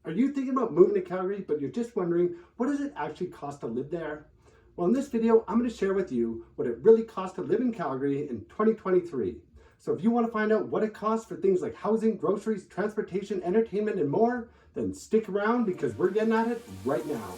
Are you thinking about moving to Calgary, but you're just wondering, what does it actually cost to live there? Well, in this video, I'm going to share with you what it really costs to live in Calgary in 2023. So if you want to find out what it costs for things like housing, groceries, transportation, entertainment, and more, then stick around because we're getting at it right now.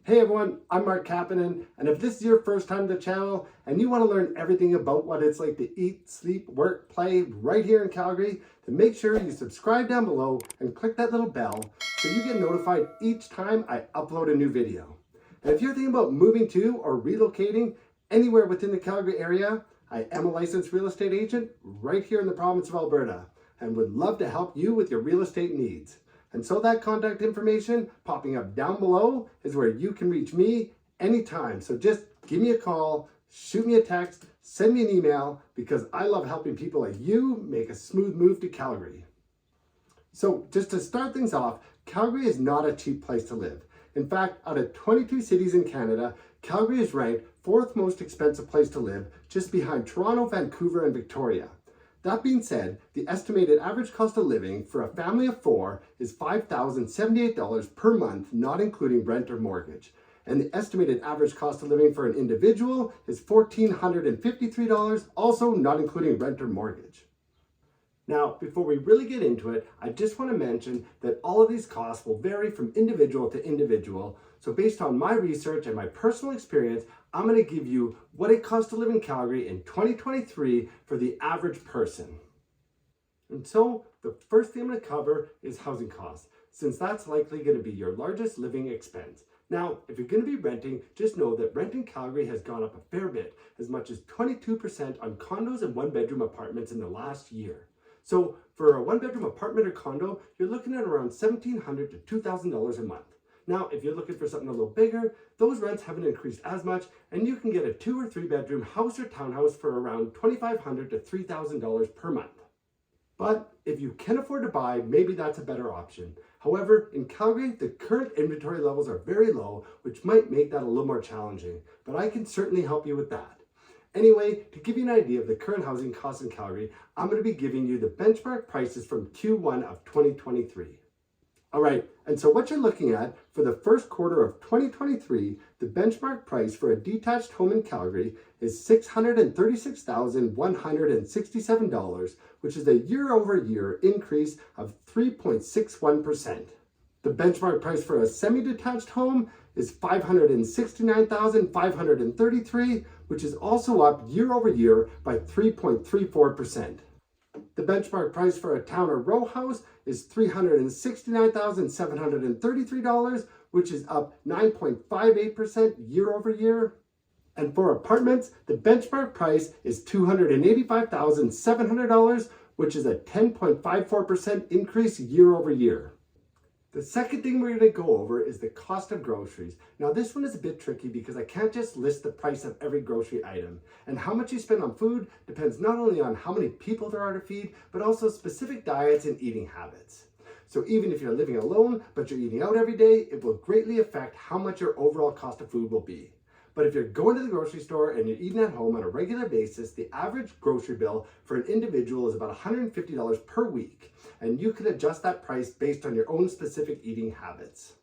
Hey everyone, I'm Mark Kapanen, and if this is your first time to the channel and you want to learn everything about what it's like to eat, sleep, work, play right here in Calgary, then make sure you subscribe down below and click that little bell so you get notified each time I upload a new video. And if you're thinking about moving to or relocating anywhere within the Calgary area, I am a licensed real estate agent right here in the province of Alberta and would love to help you with your real estate needs. And so that contact information popping up down below is where you can reach me anytime. So just give me a call, shoot me a text, send me an email, because I love helping people like you make a smooth move to Calgary. So just to start things off, Calgary is not a cheap place to live. In fact, out of 22 cities in Canada, Calgary is ranked 4th most expensive place to live, just behind Toronto, Vancouver, and Victoria. That being said, the estimated average cost of living for a family of 4 is $5,078 per month, not including rent or mortgage. And the estimated average cost of living for an individual is $1,453, also not including rent or mortgage. Now, before we really get into it, I just want to mention that all of these costs will vary from individual to individual. So based on my research and my personal experience, I'm going to give you what it costs to live in Calgary in 2023 for the average person. And so the first thing I'm going to cover is housing costs, since that's likely going to be your largest living expense. Now, if you're going to be renting, just know that rent in Calgary has gone up a fair bit, as much as 22% on condos and one-bedroom apartments in the last year. So for a one-bedroom apartment or condo, you're looking at around $1,700 to $2,000 a month. Now, if you're looking for something a little bigger, those rents haven't increased as much, and you can get a 2 or 3 bedroom house or townhouse for around $2,500 to $3,000 per month. But if you can afford to buy, maybe that's a better option. However, in Calgary, the current inventory levels are very low, which might make that a little more challenging, but I can certainly help you with that. Anyway, to give you an idea of the current housing costs in Calgary, I'm going to be giving you the benchmark prices from Q1 of 2023. All right, and so what you're looking at for the first quarter of 2023, the benchmark price for a detached home in Calgary is $636,167, which is a year-over-year increase of 3.61%. The benchmark price for a semi-detached home is $569,533, which is also up year-over-year by 3.34%. The benchmark price for a town or row house is $369,733, which is up 9.58% year over year. And for apartments, the benchmark price is $285,700, which is a 10.54% increase year over year. The second thing we're going to go over is the cost of groceries. Now this one is a bit tricky because I can't just list the price of every grocery item. And how much you spend on food depends not only on how many people there are to feed, but also specific diets and eating habits. So even if you're living alone, but you're eating out every day, it will greatly affect how much your overall cost of food will be. But if you're going to the grocery store and you're eating at home on a regular basis, the average grocery bill for an individual is about $150 per week. And you can adjust that price based on your own specific eating habits.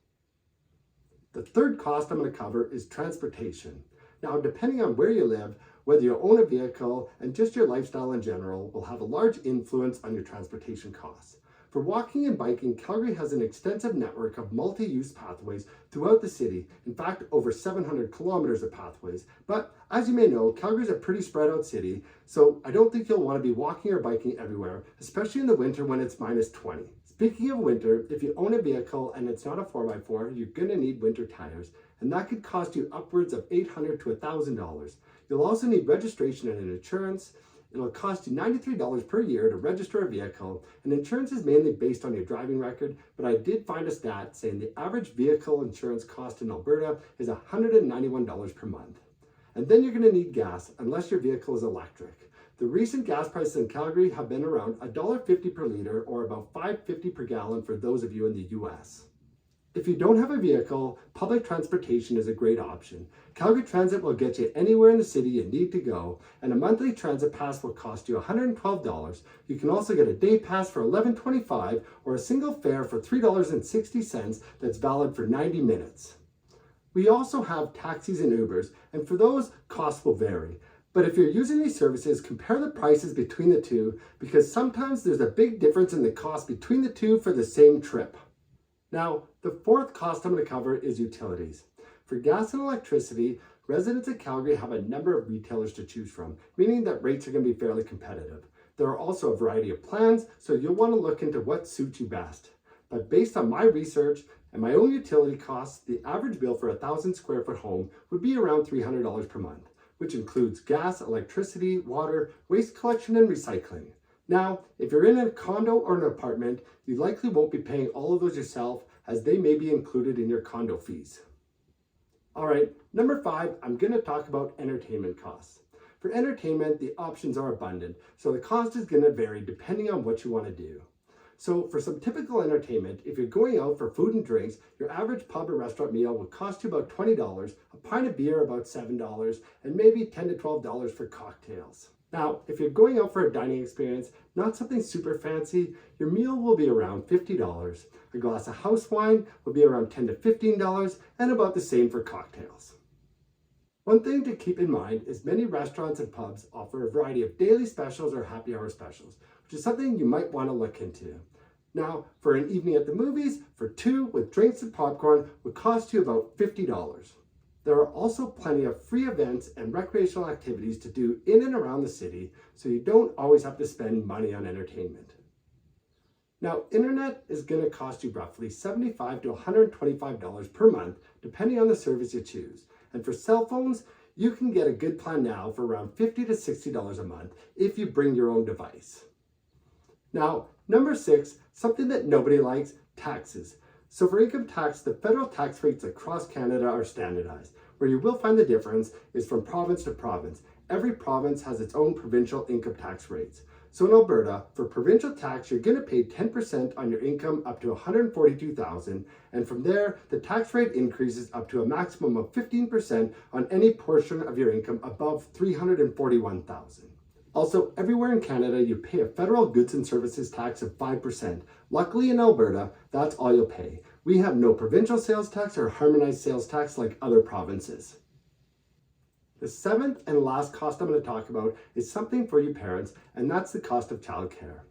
The third cost I'm going to cover is transportation. Now, depending on where you live, whether you own a vehicle and just your lifestyle in general will have a large influence on your transportation costs. For walking and biking, Calgary has an extensive network of multi-use pathways throughout the city. In fact, over 700 kilometers of pathways. But as you may know, Calgary is a pretty spread out city, so I don't think you'll want to be walking or biking everywhere, especially in the winter when it's -20. Speaking of winter, if you own a vehicle and it's not a 4x4, you're going to need winter tires, and that could cost you upwards of $800 to $1,000. You'll also need registration and insurance. It'll cost you $93 per year to register a vehicle, and insurance is mainly based on your driving record, but I did find a stat saying the average vehicle insurance cost in Alberta is $191 per month. And then you're going to need gas, unless your vehicle is electric. The recent gas prices in Calgary have been around $1.50 per liter, or about $5.50 per gallon for those of you in the US. If you don't have a vehicle, public transportation is a great option. Calgary Transit will get you anywhere in the city you need to go, and a monthly transit pass will cost you $112. You can also get a day pass for $11.25 or a single fare for $3.60 that's valid for 90 minutes. We also have taxis and Ubers, and for those, costs will vary. But if you're using these services, compare the prices between the two, because sometimes there's a big difference in the cost between the two for the same trip. Now, the fourth cost I'm going to cover is utilities. For gas and electricity, residents of Calgary have a number of retailers to choose from, meaning that rates are going to be fairly competitive. There are also a variety of plans, so you'll want to look into what suits you best. But based on my research and my own utility costs, the average bill for a 1,000 square foot home would be around $300 per month, which includes gas, electricity, water, waste collection, and recycling. Now, if you're in a condo or an apartment, you likely won't be paying all of those yourself, as they may be included in your condo fees. All right, number 5, I'm going to talk about entertainment costs. For entertainment, the options are abundant, so the cost is going to vary depending on what you want to do. So for some typical entertainment, if you're going out for food and drinks, your average pub or restaurant meal will cost you about $20, a pint of beer about $7, and maybe $10 to $12 for cocktails. Now, if you're going out for a dining experience, not something super fancy, your meal will be around $50. A glass of house wine will be around $10 to $15, and about the same for cocktails. One thing to keep in mind is many restaurants and pubs offer a variety of daily specials or happy hour specials, which is something you might want to look into. Now, for an evening at the movies, for 2 with drinks and popcorn would cost you about $50. There are also plenty of free events and recreational activities to do in and around the city, so you don't always have to spend money on entertainment. Now, internet is going to cost you roughly $75 to $125 per month, depending on the service you choose. And for cell phones, you can get a good plan now for around $50 to $60 a month if you bring your own device. Now, number 6, something that nobody likes, taxes. So for income tax, the federal tax rates across Canada are standardized. Where you will find the difference is from province to province. Every province has its own provincial income tax rates. So in Alberta, for provincial tax, you're going to pay 10% on your income up to $142,000, and from there, the tax rate increases up to a maximum of 15% on any portion of your income above $341,000. Also, everywhere in Canada, you pay a federal goods and services tax of 5%. Luckily in Alberta, that's all you'll pay. We have no provincial sales tax or harmonized sales tax like other provinces. The 7th and last cost I'm going to talk about is something for you parents, and that's the cost of childcare.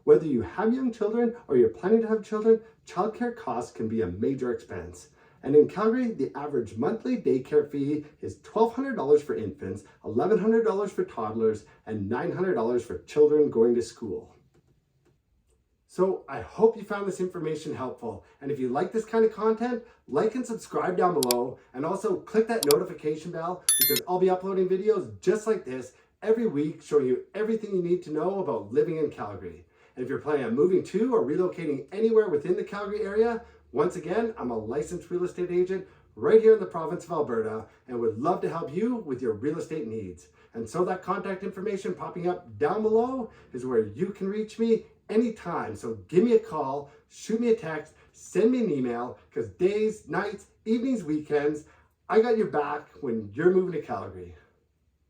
Whether you have young children or you're planning to have children, childcare costs can be a major expense. And in Calgary, the average monthly daycare fee is $1,200 for infants, $1,100 for toddlers, and $900 for children going to school. So I hope you found this information helpful. And if you like this kind of content, like and subscribe down below, and also click that notification bell, because I'll be uploading videos just like this every week showing you everything you need to know about living in Calgary. And if you're planning on moving to or relocating anywhere within the Calgary area, once again, I'm a licensed real estate agent right here in the province of Alberta, and would love to help you with your real estate needs. And so that contact information popping up down below is where you can reach me anytime. So give me a call, shoot me a text, send me an email, because days, nights, evenings, weekends, I got your back when you're moving to Calgary.